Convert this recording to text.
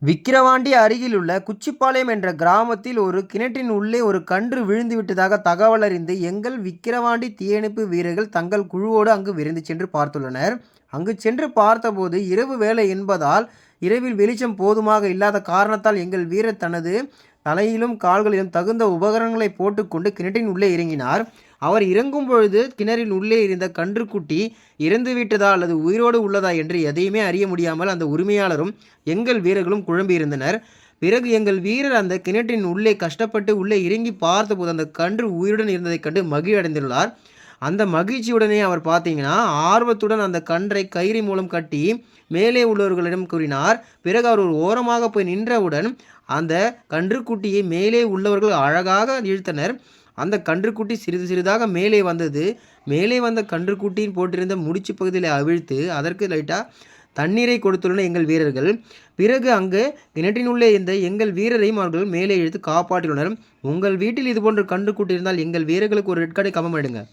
விக்கிரவாண்டி அருகிலுள்ள குச்சிப்பாளையம் என்ற கிராமத்தில் ஒரு கிணற்றின் உள்ளே ஒரு கன்று விழுந்து விட்டதாக தகவல் அறிந்து எங்கள் விக்கிரவாண்டி தீயணைப்பு வீரர்கள் தங்கள் குழுவோடு அங்கு விரைந்து சென்று பார்த்துள்ளனர். அங்கு சென்று பார்த்தபோது இரவு வேளை என்பதால் இரவில் வெளிச்சம் போதுமாக இல்லாத காரணத்தால் எங்கள் வீரர் தனது தலையிலும் கால்களிலும் தகுந்த உபகரணங்களை போட்டுக்கொண்டு கிணற்றின் உள்ளே இறங்கினார். அவர் இறங்கும் பொழுது கிணறின் உள்ளே இருந்த கன்றுக்குட்டி இறந்து விட்டதா அல்லது உயிரோடு உள்ளதா என்று எதையுமே அறிய முடியாமல் அந்த உரிமையாளரும் எங்கள் வீரர்களும் குழம்பியிருந்தனர். பிறகு எங்கள் வீரர் அந்த கிணற்றின் உள்ளே கஷ்டப்பட்டு உள்ளே இறங்கி பார்த்தபோது அந்த கன்று உயிருடன் இருந்ததைக் கண்டு மகிழ்ச்சியடைந்துள்ளார். அந்த மகிழ்ச்சியுடனே அவர் பார்த்தீங்கன்னா ஆர்வத்துடன் அந்த கன்றை கயிறு மூலம் கட்டி மேலே உள்ளவர்களிடம் கூறினார். பிறகு அவர் ஒரு ஓரமாக போய் நின்றவுடன் அந்த கன்றுக்குட்டியை மேலே உள்ளவர்கள் அழகாக இழுத்தனர். அந்த கன்றுக்குட்டி சிறிது சிறிதாக மேலே வந்தது. மேலே வந்த கன்றுக்குட்டியின் போட்டிருந்த முடிச்சு பகுதியில் அவிழ்த்து அதற்கு லைட்டாக தண்ணீரை கொடுத்துள்ளனர் எங்கள் வீரர்கள். பிறகு அங்கு கிணற்றினுள்ளே இருந்த எங்கள் வீரரையும் அவர்கள் மேலே இழுத்து காப்பாற்றியுள்ளனர். உங்கள் வீட்டில் இதுபோன்ற கன்றுக்குட்டி இருந்தால் எங்கள் வீரர்களுக்கு ஒரு ரெட் கார்டை கமெண்ட் பண்ணிடுங்க.